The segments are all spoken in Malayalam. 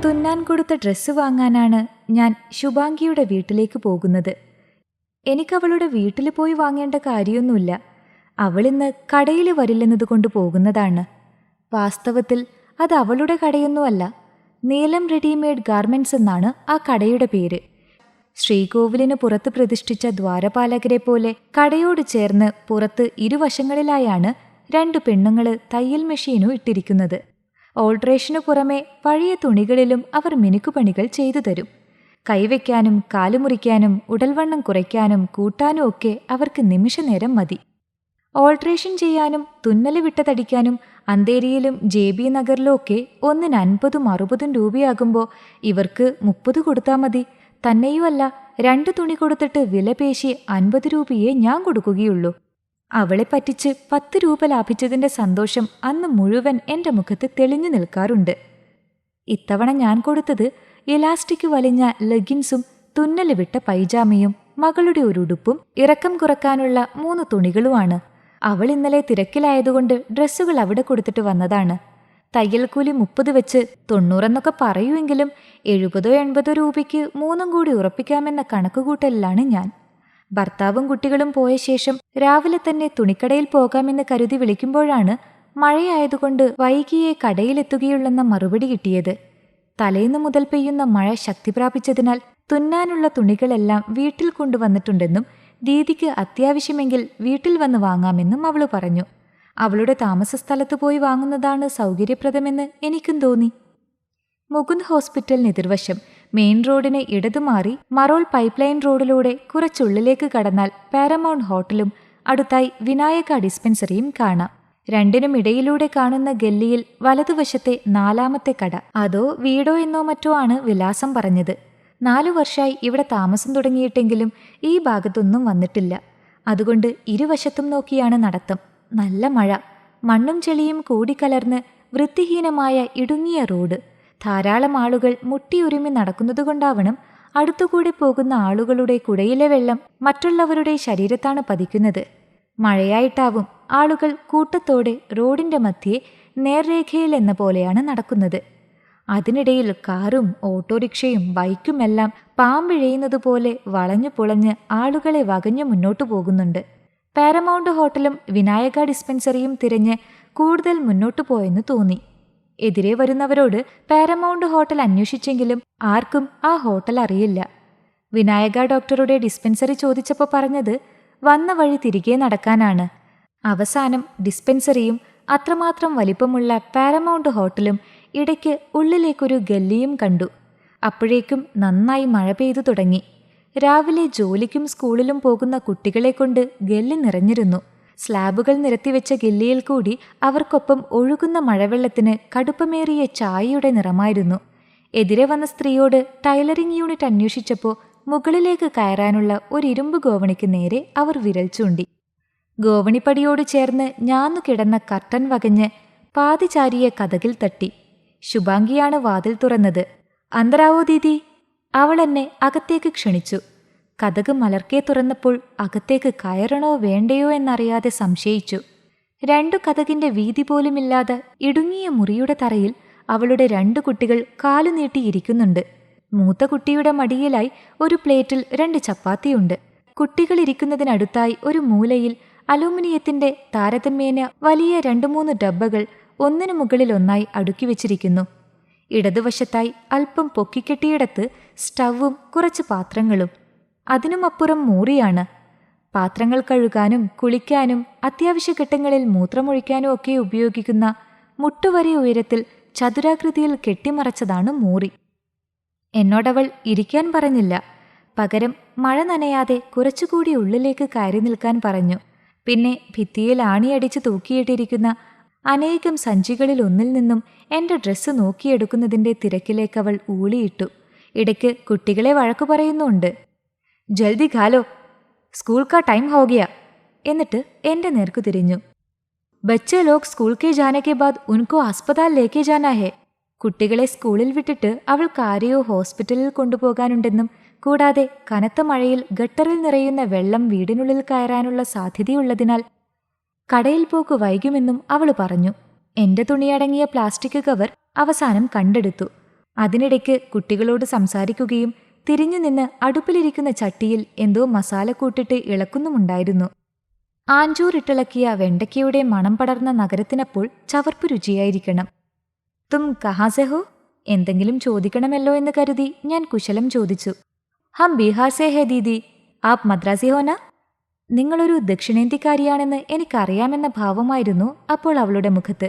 തുന്നാൻ കൊടുത്ത ഡ്രസ്സ് വാങ്ങാനാണ് ഞാൻ ശുഭാംഗിയുടെ വീട്ടിലേക്ക് പോകുന്നത്. എനിക്കവളുടെ വീട്ടിൽ പോയി വാങ്ങേണ്ട കാര്യമൊന്നുമില്ല. അവളിന്ന് കടയിൽ വരില്ലെന്നതുകൊണ്ട് പോകുന്നതാണ്. വാസ്തവത്തിൽ അത് അവളുടെ കടയൊന്നുമല്ല. നീലം റെഡിമെയ്ഡ് ഗാർമെന്റ്സ് എന്നാണ് ആ കടയുടെ പേര്. ശ്രീകോവിലിന് പുറത്ത് പ്രതിഷ്ഠിച്ച ദ്വാരപാലകരെ പോലെ കടയോട് ചേർന്ന് പുറത്ത് ഇരുവശങ്ങളിലായാണ് 2 പെണ്ണുങ്ങൾ തയ്യൽ മെഷീനും ഇട്ടിരിക്കുന്നത്. ഓൾട്രേഷനു പുറമെ പഴയ തുണികളിലും അവർ മിനുക്കുപണികൾ ചെയ്തു തരും. കൈവയ്ക്കാനും കാലുമുറിക്കാനും ഉടൽവണ്ണം കുറയ്ക്കാനും കൂട്ടാനും ഒക്കെ അവർക്ക് നിമിഷനേരം മതി. ഓൾട്രേഷൻ ചെയ്യാനും തുന്നല് വിട്ടതടിക്കാനും അന്തേരിയിലും JB നഗറിലും ഒക്കെ ഒന്നിന് 50-60 രൂപയാകുമ്പോൾ ഇവർക്ക് 30 കൊടുത്താൽ മതി. തന്നെയുമല്ല, 2 തുണി കൊടുത്തിട്ട് വില പേശി 50 രൂപയെ ഞാൻ കൊടുക്കുകയുള്ളൂ. അവളെ പറ്റിച്ച് 10 രൂപ ലാഭിച്ചതിന്റെ സന്തോഷം അന്ന് മുഴുവൻ എൻ്റെ മുഖത്ത് തെളിഞ്ഞു നിൽക്കാറുണ്ട്. ഇത്തവണ ഞാൻ കൊടുത്തത് ഇലാസ്റ്റിക് വലിഞ്ഞ ലെഗിൻസും തുന്നല് വിട്ട പൈജാമയും മകളുടെ ഒരു ഉടുപ്പും ഇറക്കം കുറക്കാനുള്ള 3 തുണികളുമാണ്. അവൾ ഇന്നലെ തിരക്കിലായതുകൊണ്ട് ഡ്രസ്സുകൾ അവിടെ കൊടുത്തിട്ട് വന്നതാണ്. തയ്യൽക്കൂലി 30 വെച്ച് 90 എന്നൊക്കെ പറയുമെങ്കിലും 70-80 രൂപയ്ക്ക് 3 കൂടി ഉറപ്പിക്കാമെന്ന കണക്കുകൂട്ടലിലാണ് ഞാൻ. ഭർത്താവും കുട്ടികളും പോയ ശേഷം രാവിലെ തന്നെ തുണിക്കടയിൽ പോകാമെന്ന് കരുതി വിളിക്കുമ്പോഴാണ് മഴയായതുകൊണ്ട് വൈകിയേ കടയിലെത്തുകയുള്ളെന്ന മറുപടി കിട്ടിയത്. തലേന്ന് മുതൽ പെയ്യുന്ന മഴ ശക്തി പ്രാപിച്ചതിനാൽ തുന്നാനുള്ള തുണികളെല്ലാം വീട്ടിൽ കൊണ്ടുവന്നിട്ടുണ്ടെന്നും ദീദിക്ക് അത്യാവശ്യമെങ്കിൽ വീട്ടിൽ വന്ന് വാങ്ങാമെന്നും അവൾ പറഞ്ഞു. അവളുടെ താമസസ്ഥലത്ത് പോയി വാങ്ങുന്നതാണ് സൗകര്യപ്രദമെന്ന് എനിക്കും തോന്നി. Mukund ഹോസ്പിറ്റലിന് എതിർവശം main റോഡിനെ ഇടതുമാറി Marol pipe line റോഡിലൂടെ കുറച്ചുള്ളിലേക്ക് കടന്നാൽ പാരമൗണ്ട് ഹോട്ടലും അടുത്തായി വിനായക ഡിസ്പെൻസറിയും കാണാം. രണ്ടിനും ഇടയിലൂടെ കാണുന്ന ഗല്ലിയിൽ വലതുവശത്തെ 4ാമത്തെ കട. അതോ വീടോ എന്നോ മറ്റോ ആണ് വിലാസം പറഞ്ഞത്. 4 വർഷമായി ഇവിടെ താമസം തുടങ്ങിയിട്ടെങ്കിലും ഈ ഭാഗത്തൊന്നും വന്നിട്ടില്ല. അതുകൊണ്ട് ഇരുവശത്തും നോക്കിയാണ് നടത്തം. നല്ല മഴ, മണ്ണും ചെളിയും കൂടിക്കലർന്ന് വൃത്തിഹീനമായ ഇടുങ്ങിയ റോഡ്. ധാരാളം ആളുകൾ മുട്ടിയുരുമി നടക്കുന്നതുകൊണ്ടാവണം അടുത്തുകൂടി പോകുന്ന ആളുകളുടെ കുടയിലെ വെള്ളം മറ്റുള്ളവരുടെ ശരീരത്താണ് പതിക്കുന്നത്. മഴയായിട്ടാവും ആളുകൾ കൂട്ടത്തോടെ റോഡിന്റെ മധ്യേ നേർരേഖയിൽ എന്ന പോലെയാണ് നടക്കുന്നത്. അതിനിടയിൽ കാറും ഓട്ടോറിക്ഷയും ബൈക്കുമെല്ലാം പാമ്പിഴയുന്നതുപോലെ വളഞ്ഞു പുളഞ്ഞ് ആളുകളെ വകഞ്ഞു മുന്നോട്ടു പോകുന്നുണ്ട്. പാരമൗണ്ട് ഹോട്ടലും വിനായക ഡിസ്പെൻസറിയും തിരഞ്ഞ് കൂടുതൽ മുന്നോട്ടു പോയെന്ന് തോന്നി. എതിരെ വരുന്നവരോട് പാരമൗണ്ട് ഹോട്ടൽ അന്വേഷിച്ചെങ്കിലും ആർക്കും ആ ഹോട്ടൽ അറിയില്ല. വിനായക ഡോക്ടറുടെ ഡിസ്പെൻസറി ചോദിച്ചപ്പോൾ പറഞ്ഞത് വന്ന വഴി തിരികെ നടക്കാനാണ്. അവസാനം ഡിസ്പെൻസറിയും അത്രമാത്രം വലിപ്പമുള്ള പാരമൗണ്ട് ഹോട്ടലും ഇടയ്ക്ക് ഉള്ളിലേക്കൊരു ഗല്ലിയും കണ്ടു. അപ്പോഴേക്കും നന്നായി മഴ പെയ്തു തുടങ്ങി. രാവിലെ ജോലിക്കും സ്കൂളിലും പോകുന്ന കുട്ടികളെ കൊണ്ട് ഗല്ലി നിറഞ്ഞിരുന്നു. സ്ലാബുകൾ നിരത്തിവെച്ച ഗല്ലിയിൽ കൂടി അവർക്കൊപ്പം ഒഴുകുന്ന മഴവെള്ളത്തിന് കടുപ്പമേറിയ ചായയുടെ നിറമായിരുന്നു. എതിരെ വന്ന സ്ത്രീയോട് ടൈലറിംഗ് യൂണിറ്റ് അന്വേഷിച്ചപ്പോൾ മുകളിലേക്ക് കയറാനുള്ള ഒരു ഇരുമ്പ് ഗോവണിക്ക് നേരെ അവർ വിരൽ ചൂണ്ടി. ഗോവണിപ്പടിയോട് ചേർന്ന് ഞാന്നു കിടന്ന കർട്ടൻ വകഞ്ഞ് പാതി ചാരിയ കതകിൽ തട്ടി. ശുഭാംഗിയാണ് വാതിൽ തുറന്നത്. അന്തരാവോ ദീദി, അവൾ എന്നെ അകത്തേക്ക് ക്ഷണിച്ചു. കതക് മലർക്കെ തുറന്നപ്പോൾ അകത്തേക്ക് കയറണോ വേണ്ടയോ എന്നറിയാതെ സംശയിച്ചു. 2 കതകിന്റെ വീതി പോലുമില്ലാതെ ഇടുങ്ങിയ മുറിയുടെ തറയിൽ അവളുടെ 2 കുട്ടികൾ കാലു നീട്ടിയിരിക്കുന്നുണ്ട്. മൂത്ത കുട്ടിയുടെ മടിയിലായി ഒരു പ്ലേറ്റിൽ 2 ചപ്പാത്തിയുണ്ട്. കുട്ടികളിരിക്കുന്നതിനടുത്തായി ഒരു മൂലയിൽ അലൂമിനിയത്തിന്റെ താരതമ്യേന വലിയ 2-3 ഡബ്ബകൾ ഒന്നിനു മുകളിൽ ഒന്നായി അടുക്കി വെച്ചിരിക്കുന്നു. ഇടതുവശത്തായി അല്പം പൊക്കിക്കെട്ടിയിടത്ത് സ്റ്റൗവും കുറച്ച് പാത്രങ്ങളും. അതിനുമപ്പുറം മൂറിയാണ്. പാത്രങ്ങൾ കഴുകാനും കുളിക്കാനും അത്യാവശ്യ ഘട്ടങ്ങളിൽ മൂത്രമൊഴിക്കാനും ഒക്കെ ഉപയോഗിക്കുന്ന മുട്ടുവരെ ഉയരത്തിൽ ചതുരാകൃതിയിൽ കെട്ടിമറച്ചതാണ് മൂറി. എന്നോടവൾ ഇരിക്കാൻ പറഞ്ഞില്ല. പകരം മഴ നനയാതെ കുറച്ചുകൂടി ഉള്ളിലേക്ക് കയറി നിൽക്കാൻ പറഞ്ഞു. പിന്നെ ഭിത്തിയിൽ ആണിയടിച്ച് തൂക്കിയിട്ടിരിക്കുന്ന അനേകം സഞ്ചികളിൽ ഒന്നിൽ നിന്നും എൻ്റെ ഡ്രസ്സ് നോക്കിയെടുക്കുന്നതിൻ്റെ തിരക്കിലേക്കവൾ ഊളിയിട്ടു. ഇടയ്ക്ക് കുട്ടികളെ വഴക്കു പറയുന്നുണ്ട്. ജൽദി ഖാലോ, സ്കൂൾ കാ ടൈം ഹോ ഗയാ. എന്നിട്ട് എൻ്റെ നേർക്കു തിരിഞ്ഞു. ബच्चे लोग स्कूल के जाने के बाद उनको अस्पताल लेके जाना है. കുട്ടികളെ സ്കൂളിൽ വിട്ടിട്ട് അവൾക്ക് ആരെയോ ഹോസ്പിറ്റലിൽ കൊണ്ടുപോകാനുണ്ടെന്നും കൂടാതെ കനത്ത മഴയിൽ ഗട്ടറിൽ നിറയുന്ന വെള്ളം വീടിനുള്ളിൽ കയറാനുള്ള സാധ്യതയുള്ളതിനാൽ കടയിൽ പോക്ക് വൈകുമെന്നും അവൾ പറഞ്ഞു. എന്റെ തുണിയടങ്ങിയ പ്ലാസ്റ്റിക് കവർ അവസാനം കണ്ടെടുത്തു. അതിനിടയ്ക്ക് കുട്ടികളോട് സംസാരിക്കുകയും തിരിഞ്ഞു നിന്ന് അടുപ്പിലിരിക്കുന്ന ചട്ടിയിൽ എന്തോ മസാല കൂട്ടിട്ട് ഇളക്കുന്നുമുണ്ടായിരുന്നു. ആഞ്ചൂറിട്ടിളക്കിയ വെണ്ടയ്ക്കയുടെ മണം പടർന്ന നഗരത്തിനപ്പോൾ ചവർപ്പ് രുചിയായിരിക്കണം. തും കഹാസെ ഹോ? എന്തെങ്കിലും ചോദിക്കണമല്ലോ എന്ന് കരുതി ഞാൻ കുശലം ചോദിച്ചു. ഹം ബീഹാർ സേ ഹേ ദീദി, ആപ് മദ്രാസി ഹോന? നിങ്ങളൊരു ദക്ഷിണേന്ത്യക്കാരിയാണെന്ന് എനിക്കറിയാമെന്ന ഭാവമായിരുന്നു അപ്പോൾ അവളുടെ മുഖത്ത്.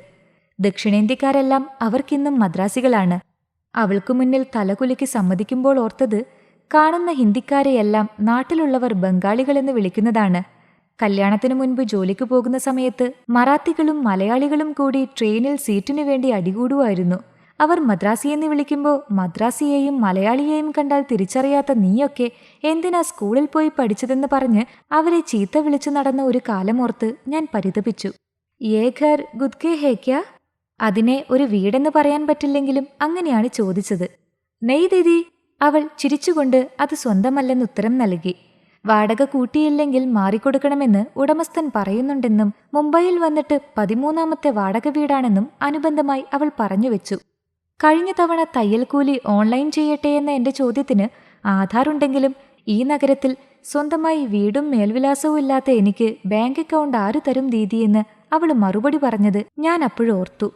ദക്ഷിണേന്ത്യക്കാരെല്ലാം അവർക്കിന്നും മദ്രാസികളാണ്. അവൾക്കു മുന്നിൽ തലകുലുക്കി സമ്മതിക്കുമ്പോൾ ഓർത്തത്, കാണുന്ന ഹിന്ദിക്കാരെയെല്ലാം നാട്ടിലുള്ളവർ ബംഗാളികളെന്ന് വിളിക്കുന്നതാണ്. കല്യാണത്തിനു മുൻപ് ജോലിക്ക് പോകുന്ന സമയത്ത് മറാത്തികളും മലയാളികളും കൂടി ട്രെയിനിൽ സീറ്റിനു വേണ്ടി അടികൂടുമായിരുന്നു. അവർ മദ്രാസിയെന്ന് വിളിക്കുമ്പോൾ മദ്രാസിയെയും മലയാളിയെയും കണ്ടാൽ തിരിച്ചറിയാത്ത നീയൊക്കെ എന്തിനാ സ്കൂളിൽ പോയി പഠിച്ചതെന്ന് പറഞ്ഞ് അവരെ ചീത്ത വിളിച്ചു നടന്ന ഒരു കാലമോർത്ത് ഞാൻ പരിതപിച്ചു. യേ ഘർ ഗുദ്കേ ഹേ ക്യാ? അതിനെ ഒരു വീടെന്ന് പറയാൻ പറ്റില്ലെങ്കിലും അങ്ങനെയാണ് ചോദിച്ചത്. നെയ് ദീദി, അവൾ ചിരിച്ചുകൊണ്ട് അത് സ്വന്തമല്ലെന്ന് ഉത്തരം നൽകി. വാടക കൂട്ടിയില്ലെങ്കിൽ മാറിക്കൊടുക്കണമെന്ന് ഉടമസ്ഥൻ പറയുന്നുണ്ടെന്നും മുംബൈയിൽ വന്നിട്ട് 13ാമത്തെ വാടക വീടാണെന്നും അനുബന്ധമായി അവൾ പറഞ്ഞു വെച്ചു. കഴിഞ്ഞ തവണ തയ്യൽക്കൂലി ഓൺലൈൻ ചെയ്യട്ടെ എന്ന എന്റെ ചോദ്യത്തിന് ആധാറുണ്ടെങ്കിലും ഈ നഗരത്തിൽ സ്വന്തമായി വീടും മേൽവിലാസവും ഇല്ലാത്ത എനിക്ക് ബാങ്ക് അക്കൗണ്ട് ആരു തരും ദീദിയെന്ന് അവൾ മറുപടി പറഞ്ഞത് ഞാൻ അപ്പോഴോർത്തു.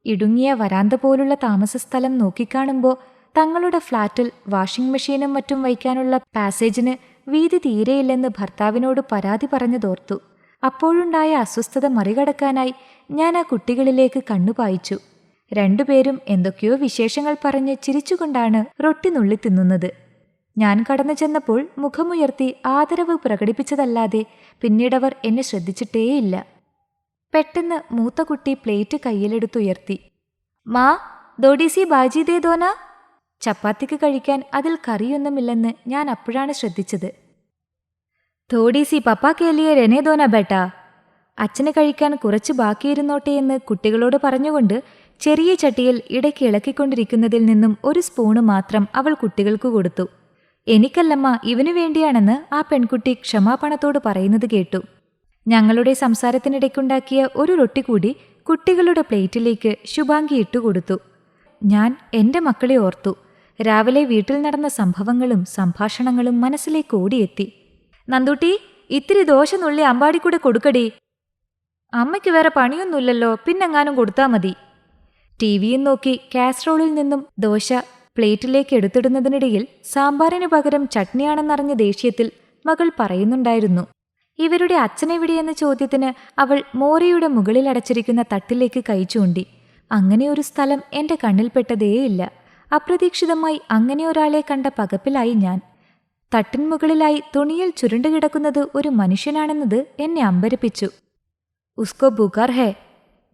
ഇടുങ്ങിയ വരാന്ത പോലുള്ള താമസസ്ഥലം നോക്കിക്കാണുമ്പോൾ തങ്ങളുടെ ഫ്ളാറ്റിൽ വാഷിംഗ് മെഷീനും മറ്റും വയ്ക്കാനുള്ള പാസേജിന് വീതി തീരെയില്ലെന്ന് ഭർത്താവിനോട് പരാതി പറഞ്ഞതോർത്തു. അപ്പോഴുണ്ടായ അസ്വസ്ഥത മറികടക്കാനായി ഞാൻ ആ കുട്ടികളിലേക്ക് കണ്ണുപായിച്ചു. രണ്ടുപേരും എന്തൊക്കെയോ വിശേഷങ്ങൾ പറഞ്ഞ് ചിരിച്ചുകൊണ്ടാണ് റൊട്ടി നുള്ളി തിന്നുന്നത്. ഞാൻ കടന്നു ചെന്നപ്പോൾ മുഖമുയർത്തി ആദരവ് പ്രകടിപ്പിച്ചതല്ലാതെ പിന്നീടവർ എന്നെ ശ്രദ്ധിച്ചിട്ടേയില്ല. പെട്ടെന്ന് മൂത്ത കുട്ടി പ്ലേറ്റ് കയ്യിലെടുത്തുയർത്തി. മാ, ദോഡീസി ബാജി ദേ ദോന? ചപ്പാത്തിക്ക് കഴിക്കാൻ അതിൽ കറിയൊന്നുമില്ലെന്ന് ഞാൻ അപ്പോഴാണ് ശ്രദ്ധിച്ചത്. തോഡീസി പപ്പാ കേലിയെ രനേ ദോന ബേട്ടാ. അച്ഛന് കഴിക്കാൻ കുറച്ച് ബാക്കിയിരുന്നോട്ടെ എന്ന് കുട്ടികളോട് പറഞ്ഞുകൊണ്ട് ചെറിയ ചട്ടിയിൽ ഇടയ്ക്ക് ഇളക്കിക്കൊണ്ടിരിക്കുന്നതിൽ നിന്നും ഒരു സ്പൂണ് മാത്രം അവൾ കുട്ടികൾക്ക് കൊടുത്തു. എനിക്കല്ലമ്മ, ഇവനു വേണ്ടിയാണെന്ന് ആ പെൺകുട്ടി ക്ഷമാപണത്തോട് പറയുന്നത് കേട്ടു. ഞങ്ങളുടെ സംസാരത്തിനിടയ്ക്കുണ്ടാക്കിയ ഒരു റൊട്ടി കൂടി കുട്ടികളുടെ പ്ലേറ്റിലേക്ക് ശുഭാംഗി ഇട്ടുകൊടുത്തു. ഞാൻ എന്റെ മക്കളെ ഓർത്തു. രാവിലെ വീട്ടിൽ നടന്ന സംഭവങ്ങളും സംഭാഷണങ്ങളും മനസ്സിലേക്ക് ഓടിയെത്തി. നന്ദൂട്ടി, ഇത്തിരി ദോശ നുള്ളി അമ്പാടിക്കൂടെ കൊടുക്കടി. അമ്മയ്ക്ക് വേറെ പണിയൊന്നുമില്ലല്ലോ, പിന്നെങ്ങാനും കൊടുത്താൽ മതി. ടിവിയും നോക്കി കാസറോളിൽ നിന്നും ദോശ പ്ലേറ്റിലേക്ക് എടുത്തിടുന്നതിനിടയിൽ സാമ്പാറിനു പകരം ചട്നിയാണെന്നറിഞ്ഞ ദേഷ്യത്തിൽ മകൾ പറയുന്നുണ്ടായിരുന്നു. ഇവരുടെ അച്ഛനെവിടെയെന്ന ചോദ്യത്തിന് അവൾ മോരയുടെ മുകളിൽ അടച്ചിരിക്കുന്ന തട്ടിലേക്ക് കൈ ചൂണ്ടി. അങ്ങനെയൊരു സ്ഥലം എന്റെ കണ്ണിൽപ്പെട്ടതേയില്ല. അപ്രതീക്ഷിതമായി അങ്ങനെയൊരാളെ കണ്ട പകപ്പിലായി ഞാൻ. തട്ടിൻമുകളിലായി തുണിയിൽ ചുരുണ്ടുകിടക്കുന്നത് ഒരു മനുഷ്യനാണെന്നത് എന്നെ അമ്പരപ്പിച്ചു. ഉസ്കോ ബുഖാർ ഹേ.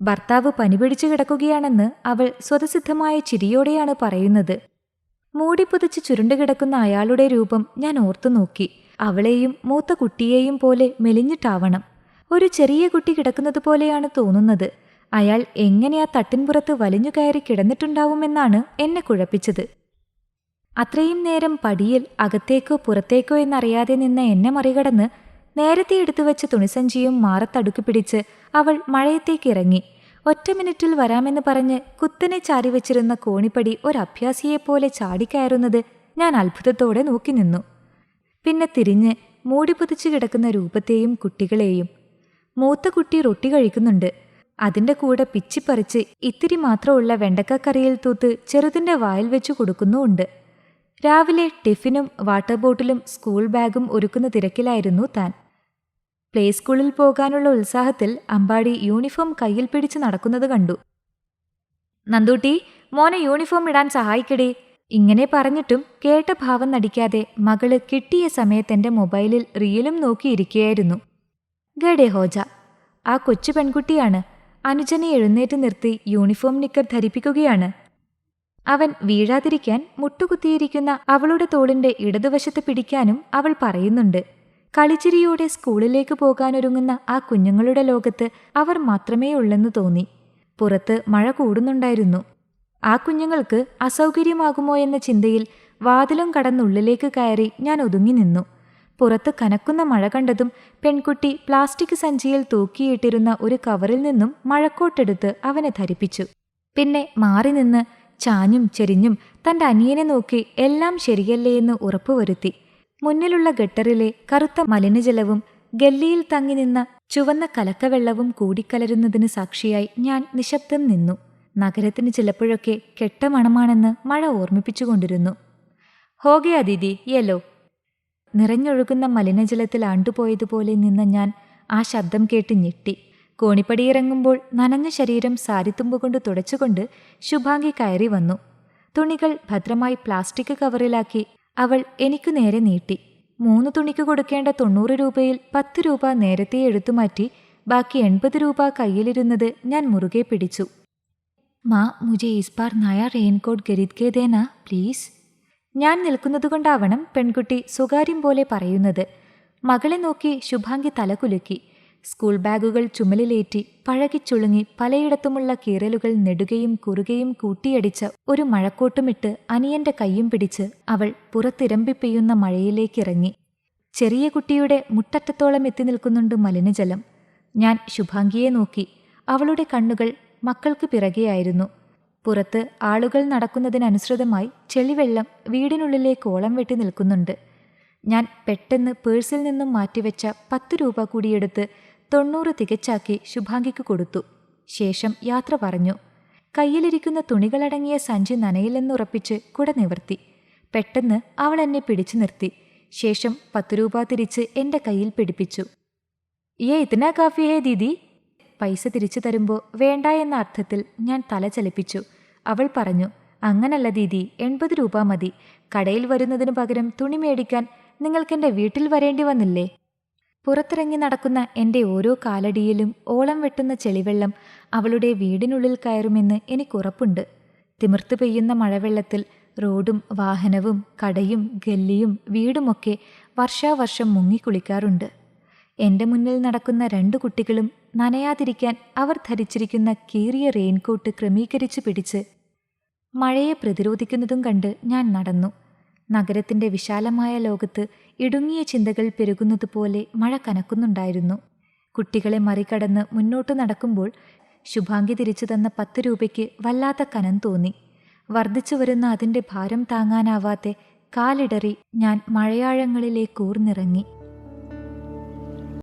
ഭർത്താവ് പനിപിടിച്ചു കിടക്കുകയാണെന്ന് അവൾ സ്വതസിദ്ധമായ ചിരിയോടെയാണ് പറയുന്നത്. മൂടിപ്പുതച്ച് ചുരുണ്ടുകിടക്കുന്ന അയാളുടെ രൂപം ഞാൻ ഓർത്തുനോക്കി. അവളെയും മൂത്ത കുട്ടിയെയും പോലെ മെലിഞ്ഞിട്ടാവണം. ഒരു ചെറിയ കുട്ടി കിടക്കുന്നത് പോലെയാണ് തോന്നുന്നത്. അയാൾ എങ്ങനെ ആ തട്ടിൻപുറത്ത് വലിഞ്ഞു കയറി കിടന്നിട്ടുണ്ടാവുമെന്നാണ് എന്നെ കുഴപ്പിച്ചത്. അത്രയും നേരം പടിയിൽ അകത്തേക്കോ പുറത്തേക്കോ എന്നറിയാതെ നിന്ന എന്നെ മറികടന്ന് നേരത്തെ എടുത്തുവെച്ച തുണിസഞ്ചിയും മാറത്തടുക്കി പിടിച്ച് അവൾ മഴയത്തേക്കിറങ്ങി. 1 മിനിറ്റിൽ വരാമെന്ന് പറഞ്ഞ് കുത്തനെ ചാരിവെച്ചിരുന്ന കോണിപ്പടി ഒരഭ്യാസിയെപ്പോലെ ചാടിക്കയറുന്നത് ഞാൻ അത്ഭുതത്തോടെ നോക്കി നിന്നു. പിന്നെ തിരിഞ്ഞ് മൂടിപ്പൊതിച്ചു കിടക്കുന്ന രൂപത്തെയും കുട്ടികളെയും. മൂത്ത കുട്ടി റൊട്ടി കഴിക്കുന്നുണ്ട്. അതിൻ്റെ കൂടെ പിച്ചിപ്പറിച്ച് ഇത്തിരി മാത്രമുള്ള വെണ്ടക്കക്കറിയിൽ തൂത്ത് ചെറുതിൻ്റെ വായിൽ വെച്ചു കൊടുക്കുന്നുമുണ്ട്. രാവിലെ ടിഫിനും വാട്ടർ ബോട്ടിലും സ്കൂൾ ബാഗും ഒരുക്കുന്ന തിരക്കിലായിരുന്നു താൻ. പ്ലേ സ്കൂളിൽ പോകാനുള്ള ഉത്സാഹത്തിൽ അമ്പാടി യൂണിഫോം കയ്യിൽ പിടിച്ച് നടക്കുന്നത് കണ്ടു. നന്ദൂട്ടി, മോനെ യൂണിഫോം ഇടാൻ സഹായിക്കടേ. ഇങ്ങനെ പറഞ്ഞിട്ടും കേട്ട ഭാവം നടിക്കാതെ മകള് കിട്ടിയ സമയത്തെന്റെ മൊബൈലിൽ റീലും നോക്കിയിരിക്കുകയായിരുന്നു. ഗഡേ ഹോജ. ആ കൊച്ചു പെൺകുട്ടിയാണ്. അനുജനെ എഴുന്നേറ്റ് നിർത്തി യൂണിഫോം നിക്കർ ധരിപ്പിക്കുകയാണ്. അവൻ വീഴാതിരിക്കാൻ മുട്ടുകുത്തിയിരിക്കുന്ന അവളുടെ തോളിന്റെ ഇടതുവശത്ത് പിടിക്കാനും അവൾ പറയുന്നുണ്ട്. കളിച്ചിരിയോടെ സ്കൂളിലേക്ക് പോകാനൊരുങ്ങുന്ന ആ കുഞ്ഞുങ്ങളുടെ ലോകത്ത് അവർ മാത്രമേ ഉള്ളെന്ന് തോന്നി. പുറത്ത് മഴ കൂടുന്നുണ്ടായിരുന്നു. ആ കുഞ്ഞുങ്ങൾക്ക് അസൗകര്യമാകുമോ എന്ന ചിന്തയിൽ വാതിലും കടന്നുള്ളിലേക്ക് കയറി ഞാൻ ഒതുങ്ങി നിന്നു. പുറത്ത് കനക്കുന്ന മഴ കണ്ടതും പെൺകുട്ടി പ്ലാസ്റ്റിക് സഞ്ചിയിൽ തൂക്കിയിട്ടിരുന്ന ഒരു കവറിൽ നിന്നും മഴക്കോട്ടെടുത്ത് അവനെ ധരിപ്പിച്ചു. പിന്നെ മാറി നിന്ന് ചാഞ്ഞും ചെരിഞ്ഞും തന്റെ അനിയനെ നോക്കി എല്ലാം ശരിയല്ലേ എന്ന് ഉറപ്പുവരുത്തി. മുന്നിലുള്ള ഗട്ടറിലെ കറുത്ത മലിനജലവും ഗല്ലിയിൽ തങ്ങി നിന്ന ചുവന്ന കലക്കവെള്ളവും കൂടിക്കലരുന്നതിന് സാക്ഷിയായി ഞാൻ നിശബ്ദം നിന്നു. നഗരത്തിന് ചിലപ്പോഴൊക്കെ കെട്ട മണമാണെന്ന് മഴ ഓർമ്മിപ്പിച്ചുകൊണ്ടിരുന്നു. ഹോഗയാ ദീദി യെല്ലോ. നിറഞ്ഞൊഴുകുന്ന മലിനജലത്തിൽ ആണ്ടുപോയതുപോലെ നിന്ന ഞാൻ ആ ശബ്ദം കേട്ട് ഞെട്ടി. കോണിപ്പടിയിറങ്ങുമ്പോൾ നനഞ്ഞ ശരീരം സാരിത്തുമ്പുകൊണ്ട് തുടച്ചുകൊണ്ട് ശുഭാംഗി കയറി വന്നു. തുണികൾ ഭദ്രമായി പ്ലാസ്റ്റിക് കവറിലാക്കി അവൾ എനിക്കു നേരെ നീട്ടി. 3 തുണിക്ക് കൊടുക്കേണ്ട 90 രൂപയിൽ 10 രൂപ നേരത്തെ എടുത്തുമാറ്റി ബാക്കി 80 രൂപ കയ്യിലിരുന്നത് ഞാൻ മുറുകെ പിടിച്ചു. മാ മുझे इस बार नया रेनकोट खरीद के देना പ്ലീസ്. ഞാൻ നിൽക്കുന്നതുകൊണ്ടാവണം പെൺകുട്ടി സ്വകാര്യം പോലെ പറയുന്നത്. മകളെ നോക്കി ശുഭാംഗി തലകുലുക്കി. സ്കൂൾ ബാഗുകൾ ചുമലിലേറ്റി പഴകിച്ചുളുങ്ങി പലയിടത്തുമുള്ള കീറലുകൾ നെടുകയും കുറുകയും കൂട്ടിയടിച്ച ഒരു മഴക്കോട്ടുമിട്ട് അനിയന്റെ കയ്യും പിടിച്ച് അവൾ പുറത്തിരമ്പിപ്പെയ്യുന്ന മഴയിലേക്കിറങ്ങി. ചെറിയ കുട്ടിയുടെ മുട്ടറ്റത്തോളം എത്തി നിൽക്കുന്നുണ്ട് മലിനജലം. ഞാൻ ശുഭാംഗിയെ നോക്കി. അവളുടെ കണ്ണുകൾ മക്കൾക്ക് പിറകെയായിരുന്നു. പുറത്ത് ആളുകൾ നടക്കുന്നതിനനുസൃതമായി ചെളിവെള്ളം വീടിനുള്ളിലേക്ക് ഓളം വെട്ടി നിൽക്കുന്നുണ്ട്. ഞാൻ പെട്ടെന്ന് പേഴ്സിൽ നിന്നും മാറ്റിവെച്ച 10 രൂപ കൂടിയെടുത്ത് 90 തികച്ചാക്കി ശുഭാംഗിക്ക് കൊടുത്തു. ശേഷം യാത്ര പറഞ്ഞു. കയ്യിലിരിക്കുന്ന തുണികളടങ്ങിയ സഞ്ചി നനയില്ലെന്നുറപ്പിച്ച് കുട നിവർത്തി. പെട്ടെന്ന് അവൾ എന്നെ പിടിച്ചു നിർത്തി. ശേഷം 10 രൂപ തിരിച്ച് എൻ്റെ കയ്യിൽ പിടിപ്പിച്ചു. യേ ഇത്നാ കാഫി ഹേ ദീദി. പൈസ തിരിച്ചു തരുമ്പോൾ വേണ്ട എന്ന അർത്ഥത്തിൽ ഞാൻ തല ചലിപ്പിച്ചു. അവൾ പറഞ്ഞു, അങ്ങനല്ല ദീദി, 80 രൂപ മതി. കടയിൽ വരുന്നതിനു പകരം തുണി മേടിക്കാൻ നിങ്ങൾക്കെൻ്റെ വീട്ടിൽ വരേണ്ടി വന്നില്ലേ? പുറത്തിറങ്ങി നടക്കുന്ന എൻ്റെ ഓരോ കാലടിയിലും ഓളം വെട്ടുന്ന ചെളിവെള്ളം അവളുടെ വീടിനുള്ളിൽ കയറുമെന്ന് എനിക്കുറപ്പുണ്ട്. തിമിർത്ത് പെയ്യുന്ന മഴവെള്ളത്തിൽ റോഡും വാഹനവും കടയും ഗല്ലിയും വീടുമൊക്കെ വർഷാവർഷം മുങ്ങിക്കുളിക്കാറുണ്ട്. എൻ്റെ മുന്നിൽ നടക്കുന്ന 2 കുട്ടികളും നനയാതിരിക്കാൻ അവർ ധരിച്ചിരിക്കുന്ന കീറിയ റെയിൻകോട്ട് ക്രമീകരിച്ചു പിടിച്ച് മഴയെ പ്രതിരോധിക്കുന്നതും കണ്ട് ഞാൻ നടന്നു. നഗരത്തിൻ്റെ വിശാലമായ ലോകത്ത് ഇടുങ്ങിയ ചിന്തകൾ പെരുകുന്നതുപോലെ മഴ കനക്കുന്നുണ്ടായിരുന്നു. കുട്ടികളെ മറികടന്ന് മുന്നോട്ട് നടക്കുമ്പോൾ ശുഭാംഗി തിരിച്ചു തന്ന 10 രൂപയ്ക്ക് വല്ലാത്ത കനം തോന്നി. വർദ്ധിച്ചു വരുന്ന അതിൻ്റെ ഭാരം താങ്ങാനാവാതെ കാലിടറി ഞാൻ മഴയാഴങ്ങളിലേക്ക് ഊർന്നിറങ്ങി.